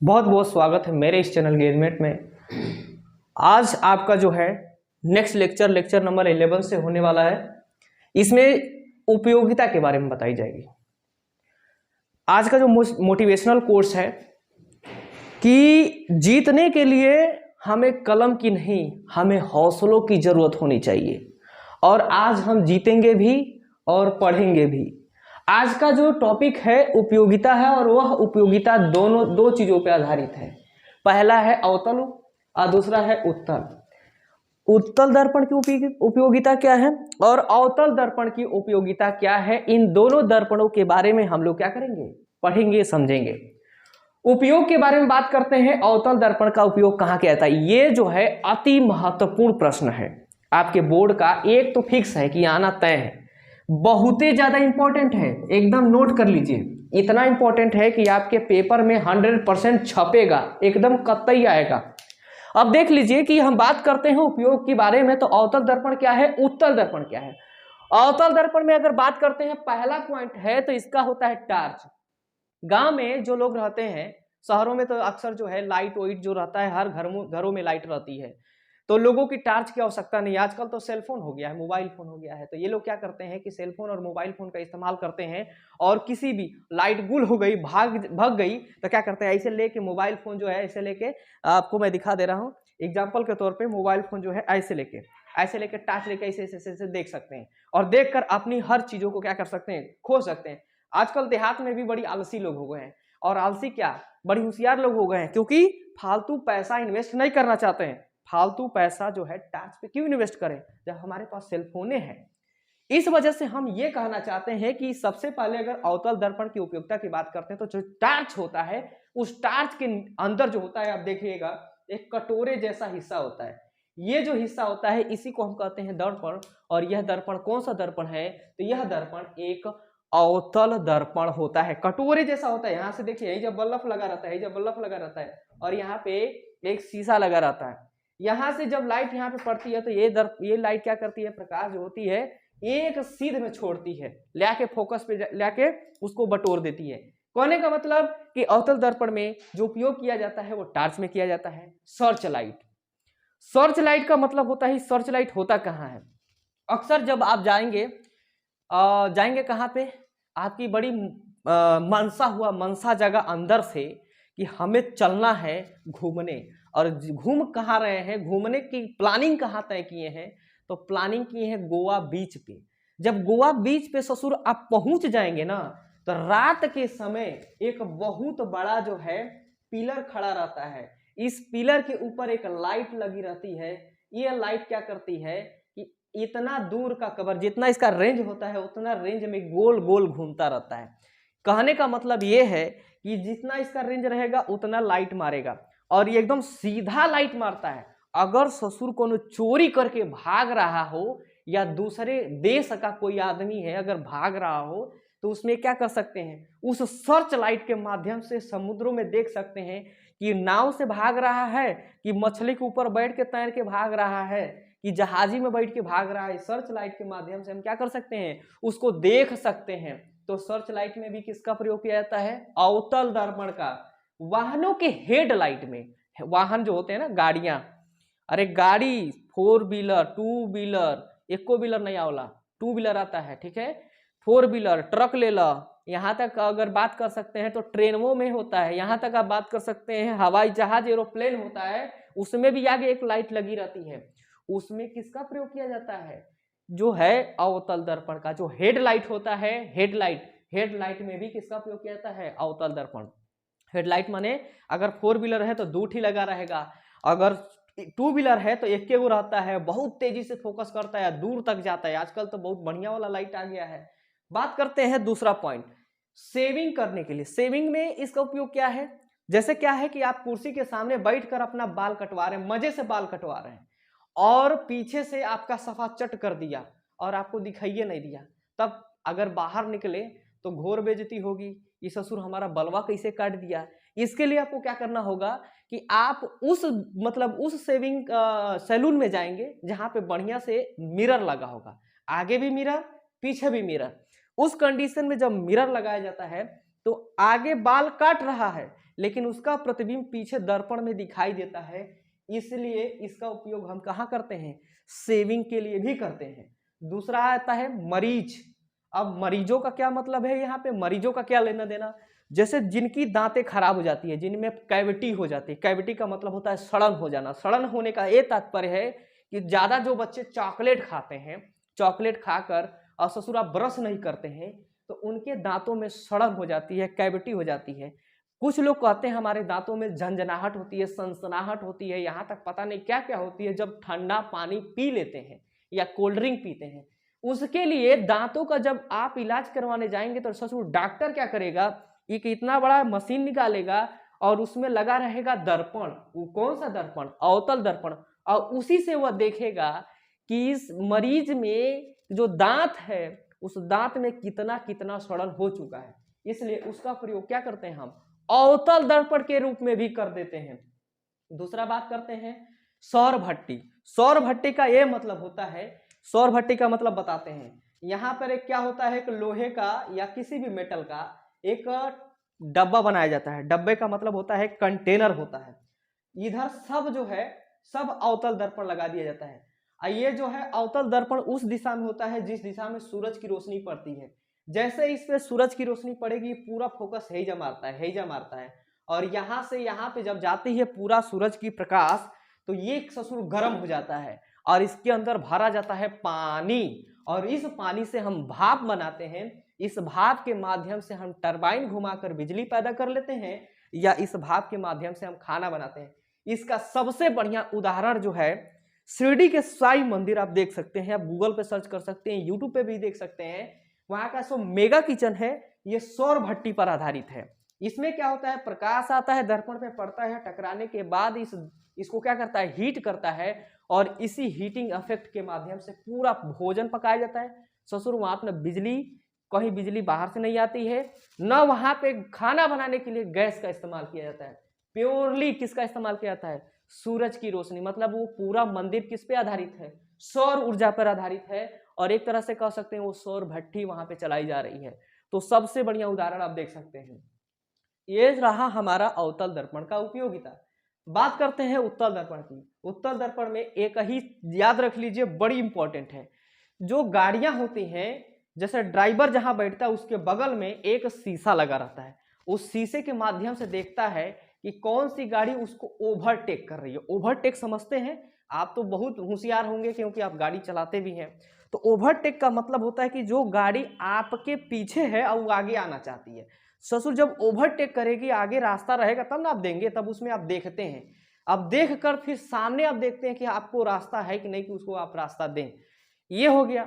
बहुत बहुत स्वागत है मेरे इस चैनल गेजमेंट में। आज आपका जो है नेक्स्ट लेक्चर नंबर 11 से होने वाला है। इसमें उपयोगिता के बारे में बताई जाएगी। आज का जो मोटिवेशनल कोर्स है कि जीतने के लिए हमें कलम की नहीं, हमें हौसलों की जरूरत होनी चाहिए। और आज हम जीतेंगे भी और पढ़ेंगे भी। आज का जो टॉपिक है उपयोगिता है और वह उपयोगिता दो चीजों पर आधारित है। पहला है अवतल और दूसरा है उत्तल। उत्तल दर्पण की उपयोगिता क्या है और अवतल दर्पण की उपयोगिता क्या है, इन दोनों दर्पणों के बारे में हम लोग क्या करेंगे, पढ़ेंगे, समझेंगे। उपयोग के बारे में बात करते हैं। अवतल दर्पण का उपयोग कहाँ किया जाता है, ये जो है अति महत्वपूर्ण प्रश्न है आपके बोर्ड का। एक तो फिक्स है कि आना तय है, बहुत ही ज्यादा इंपॉर्टेंट है, एकदम नोट कर लीजिए। इतना इंपॉर्टेंट है कि आपके पेपर में 100% छपेगा, एकदम कतई आएगा। अब देख लीजिए कि हम बात करते हैं उपयोग के बारे में, तो अवतल दर्पण क्या है, उत्तल दर्पण क्या है। अवतल दर्पण में अगर बात करते हैं, पहला पॉइंट है तो इसका होता है टार्च। गांव में जो लोग रहते हैं, शहरों में तो अक्सर जो है लाइट वाइट जो रहता है, हर घरों में लाइट रहती है, तो लोगों की टार्च की आवश्यकता नहीं। आजकल तो सेलफोन हो गया है, मोबाइल फोन हो गया है, तो ये लोग क्या करते हैं कि सेलफोन और मोबाइल फोन का इस्तेमाल करते हैं। और किसी भी लाइट गुल हो गई, भाग गई, तो क्या करते हैं, ऐसे लेके मोबाइल फोन जो है ऐसे लेके, आपको मैं दिखा दे रहा हूँ एग्जाम्पल के तौर पर। मोबाइल फोन जो है ऐसे लेके टार्च लेके ऐसे देख सकते हैं और देखकर अपनी हर चीजों को क्या कर सकते हैं, खो सकते हैं। आजकल देहात में भी बड़ी आलसी लोग हो गए हैं, और आलसी क्या, बड़ी होशियार लोग हो गए हैं, क्योंकि फालतू पैसा इन्वेस्ट नहीं करना चाहते हैं। फालतू पैसा जो है टार्च पे क्यों इन्वेस्ट करें जब हमारे पास सेलफोने हैं। इस वजह से हम ये कहना चाहते हैं कि सबसे पहले अगर अवतल दर्पण की उपयोगिता की बात करते हैं, तो जो टार्च होता है, उस टार्च के अंदर जो होता है, आप देखिएगा एक कटोरे जैसा हिस्सा होता है। ये जो हिस्सा होता है इसी को हम कहते हैं दर्पण। और यह दर्पण कौन सा दर्पण है, तो यह दर्पण एक अवतल दर्पण होता है। कटोरे जैसा होता है। यहाँ से देखिए, यही जब बल्ब लगा रहता है, जब बल्ब लगा रहता है, और यहाँ पे एक शीशा लगा रहता है। यहाँ से जब लाइट यहाँ पे पड़ती है, तो ये लाइट क्या करती है, प्रकाश जो होती है एक सीध में छोड़ती है, लाके फोकस पे लाके उसको बटोर देती है। कहने का मतलब कि अवतल दर्पण में जो उपयोग किया जाता है वो टार्च में किया जाता है। सर्च लाइट, सर्च लाइट का मतलब होता है, सर्च लाइट होता कहाँ है। अक्सर जब आप जाएंगे कहाँ पे, आपकी बड़ी मनसा जगह अंदर से कि हमें चलना है घूमने, और घूम कहाँ रहे हैं, घूमने की प्लानिंग कहाँ तय किए हैं, तो प्लानिंग किए हैं गोवा बीच पे। जब गोवा बीच पे ससुर आप पहुंच जाएंगे ना, तो रात के समय एक बहुत बड़ा जो है पिलर खड़ा रहता है। इस पिलर के ऊपर एक लाइट लगी रहती है। ये लाइट क्या करती है कि इतना दूर का कवर, जितना इसका रेंज होता है उतना रेंज में गोल गोल घूमता रहता है। कहने का मतलब ये है कि जितना इसका रेंज रहेगा उतना लाइट मारेगा, और ये एकदम सीधा लाइट मारता है। अगर ससुर को चोरी करके भाग रहा हो, या दूसरे देश का कोई आदमी है अगर भाग रहा हो, तो उसमें क्या कर सकते हैं, उस सर्च लाइट के माध्यम से समुद्रों में देख सकते हैं कि नाव से भाग रहा है, कि मछली के ऊपर बैठ के तैर के भाग रहा है, कि जहाजी में बैठ के भाग रहा है। सर्च लाइट के माध्यम से हम क्या कर सकते हैं, उसको देख सकते हैं। तो सर्च लाइट में भी किसका प्रयोग किया जाता है, अवतल दर्पण का। वाहनों के हेडलाइट में, वाहन जो होते हैं ना, गाड़ियां, अरे गाड़ी 4 व्हीलर 2 व्हीलर, एको व्हीलर नहीं आवला, 2 व्हीलर आता है, ठीक है, 4 व्हीलर, ट्रक ले लो, यहाँ तक अगर बात कर सकते हैं तो ट्रेनों में होता है, यहाँ तक आप बात कर सकते हैं हवाई जहाज एरोप्लेन होता है, उसमें भी आगे एक लाइट लगी रहती है। उसमें किसका प्रयोग किया जाता है, जो है अवतल दर्पण का। जो हेडलाइट होता है, हेडलाइट में भी किसका प्रयोग किया जाता है, अवतल दर्पण। हेडलाइट माने अगर 4 व्हीलर है तो 2 ही लगा रहेगा, अगर 2 व्हीलर है तो एक वो रहता है, बहुत तेजी से फोकस करता है, दूर तक जाता है। आजकल तो बहुत बढ़िया वाला लाइट आ गया है। बात करते हैं दूसरा पॉइंट, सेविंग करने के लिए। सेविंग में इसका उपयोग क्या है, जैसे क्या है कि आप कुर्सी के सामने बैठकर अपना बाल कटवा रहे हैं, मजे से बाल कटवा रहे हैं, और पीछे से आपका सफा चट कर दिया और आपको दिखाइए नहीं दिया, तब अगर बाहर निकले तो घोर बेइज्जती होगी, ये ससुर हमारा बलवा कैसे काट दिया। इसके लिए आपको क्या करना होगा कि आप उस सेविंग सैलून में जाएंगे जहां पे बढ़िया से मिरर लगा होगा, आगे भी मिरर पीछे भी मिरर। उस कंडीशन में जब मिरर लगाया जाता है तो आगे बाल काट रहा है लेकिन उसका प्रतिबिंब पीछे दर्पण में दिखाई देता है, इसलिए इसका उपयोग हम कहाँ करते हैं, शेविंग के लिए भी करते हैं। दूसरा आता है मरीज। अब मरीजों का क्या मतलब है, यहाँ पे मरीजों का क्या लेना देना, जैसे जिनकी दांतें खराब हो जाती है, जिनमें कैविटी हो जाती है, कैविटी का मतलब होता है सड़न हो जाना। सड़न होने का ये तात्पर्य है कि ज्यादा जो बच्चे चॉकलेट खाते हैं, चॉकलेट खाकर और ससुरा ब्रश नहीं करते हैं, तो उनके दांतों में सड़न हो जाती है, कैविटी हो जाती है। कुछ लोग कहते हैं हमारे दांतों में झंझनाहट होती है, सनसनाहट होती है, यहाँ तक पता नहीं क्या क्या होती है जब ठंडा पानी पी लेते हैं या कोल्ड ड्रिंक पीते हैं। उसके लिए दांतों का जब आप इलाज करवाने जाएंगे तो ससुर डॉक्टर क्या करेगा, एक इतना बड़ा मशीन निकालेगा और उसमें लगा रहेगा दर्पण। वो कौन सा दर्पण, अवतल दर्पण, और उसी से वह देखेगा कि इस मरीज में जो दांत है उस दांत में कितना कितना सड़न हो चुका है। इसलिए उसका प्रयोग क्या करते हैं, हम अवतल दर्पण के रूप में भी कर देते हैं। दूसरा बात करते हैं सौर भट्टी। सौर भट्टी का यह मतलब होता है, सौर भट्टी का मतलब बताते हैं। यहां पर एक क्या होता है, एक लोहे का या किसी भी मेटल का एक डब्बा बनाया जाता है। डब्बे का मतलब होता है कंटेनर होता है। इधर सब जो है सब अवतल दर्पण लगा दिया जाता है। ये जो है अवतल दर्पण उस दिशा में होता है जिस दिशा में सूरज की रोशनी पड़ती है। जैसे इस पे सूरज की रोशनी पड़ेगी पूरा फोकस हैजा मारता है, हैजा मारता है, और यहां से यहां पे जब जाती है पूरा सूरज की प्रकाश, तो ये ससुर गर्म हो जाता है और इसके अंदर भरा जाता है पानी, और इस पानी से हम भाप बनाते हैं। इस भाप के माध्यम से हम टरबाइन घुमाकर बिजली पैदा कर लेते हैं, या इस भाप के माध्यम से हम खाना बनाते हैं। इसका सबसे बढ़िया उदाहरण जो है शिरडी के साईं मंदिर, आप देख सकते हैं, आप गूगल पे सर्च कर सकते हैं, यूट्यूब पे भी देख सकते हैं। वहां का जो मेगा किचन है ये सौर भट्टी पर आधारित है। इसमें क्या होता है, प्रकाश आता है, दर्पण पे पड़ता है, टकराने के बाद इसको क्या करता है, हीट करता है, और इसी हीटिंग इफेक्ट के माध्यम से पूरा भोजन पकाया जाता है। ससुर वहां पर बिजली, कहीं बिजली बाहर से नहीं आती है, न वहां पे खाना बनाने के लिए गैस का इस्तेमाल किया जाता है। प्योरली किसका इस्तेमाल किया जाता है, सूरज की रोशनी। मतलब वो पूरा मंदिर किस पे आधारित है, सौर ऊर्जा पर आधारित है, और एक तरह से कह सकते हैं वो सौर भट्टी वहां पे चलाई जा रही है। तो सबसे बढ़िया उदाहरण आप देख सकते हैं। ये रहा हमारा अवतल दर्पण का उपयोगिता। बात करते हैं उत्तल दर्पण की। उत्तल दर्पण में एक ही याद रख लीजिए, बड़ी इंपॉर्टेंट है। जो गाड़ियां होती हैं, जैसे ड्राइवर जहां बैठता है उसके बगल में एक शीशा लगा रहता है। उस शीशे के माध्यम से देखता है कि कौन सी गाड़ी उसको ओवरटेक कर रही है। ओवरटेक समझते हैं आप, तो बहुत होशियार होंगे क्योंकि आप गाड़ी चलाते भी हैं। तो ओवरटेक का मतलब होता है कि जो गाड़ी आपके पीछे है और वो आगे आना चाहती है। ससुर जब ओवरटेक करेगी, आगे रास्ता रहेगा तब ना आप देंगे, तब उसमें आप देखते हैं। अब देख कर फिर सामने आप देखते हैं कि आपको रास्ता है कि नहीं, कि उसको आप रास्ता दें। ये हो गया।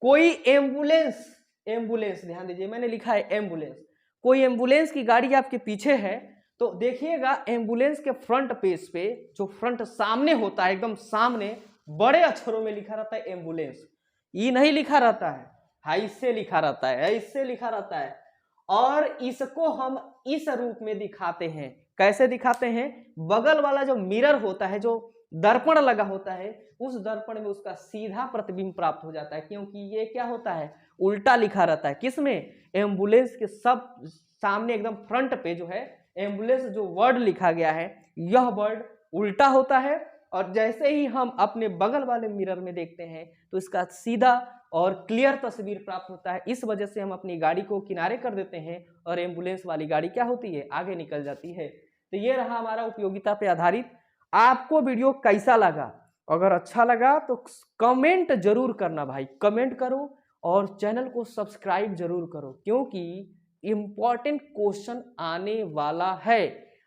कोई एम्बुलेंस, एम्बुलेंस ध्यान दीजिए, मैंने लिखा है एम्बुलेंस। कोई एम्बुलेंस की गाड़ी आपके पीछे है तो देखिएगा एम्बुलेंस के फ्रंट पेज पे, जो फ्रंट सामने होता है एकदम सामने, बड़े अक्षरों में लिखा रहता है एम्बुलेंस। ई नहीं लिखा रहता है, हाई से लिखा रहता है, इससे लिखा रहता है। और इसको हम इस रूप में दिखाते हैं। कैसे दिखाते हैं, बगल वाला जो मिरर होता है, जो दर्पण लगा होता है, उस दर्पण में उसका सीधा प्रतिबिंब प्राप्त हो जाता है, क्योंकि ये क्या होता है, उल्टा लिखा रहता है। किसमें, एम्बुलेंस के सब सामने एकदम फ्रंट पे जो है एम्बुलेंस जो वर्ड लिखा गया है, यह वर्ड उल्टा होता है। और जैसे ही हम अपने बगल वाले मिरर में देखते हैं तो इसका सीधा और क्लियर तस्वीर प्राप्त होता है। इस वजह से हम अपनी गाड़ी को किनारे कर देते हैं और एम्बुलेंस वाली गाड़ी क्या होती है, आगे निकल जाती है। तो ये रहा हमारा उपयोगिता पे आधारित। आपको वीडियो कैसा लगा, अगर अच्छा लगा तो कमेंट जरूर करना भाई, कमेंट करो और चैनल को सब्सक्राइब जरूर करो, क्योंकि इंपॉर्टेंट क्वेश्चन आने वाला है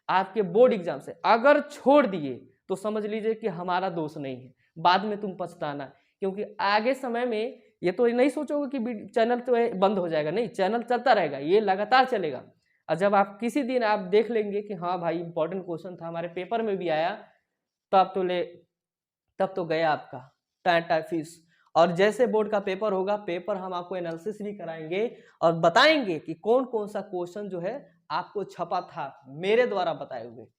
आपके बोर्ड एग्जाम से। अगर छोड़ दिए तो समझ लीजिए कि हमारा दोष नहीं है, बाद में तुम पछताना, क्योंकि आगे समय में ये तो नहीं सोचोगे कि चैनल तो बंद हो जाएगा, नहीं, चैनल चलता रहेगा, ये लगातार चलेगा। और जब आप किसी दिन आप देख लेंगे कि हाँ भाई इंपॉर्टेंट क्वेश्चन था, हमारे पेपर में भी आया, तब तो गया आपका टाटा फीस। और जैसे बोर्ड का पेपर होगा, पेपर हम आपको एनालिसिस भी कराएंगे और बताएंगे कि कौन कौन सा क्वेश्चन जो है आपको छपा था मेरे द्वारा बताए हुए।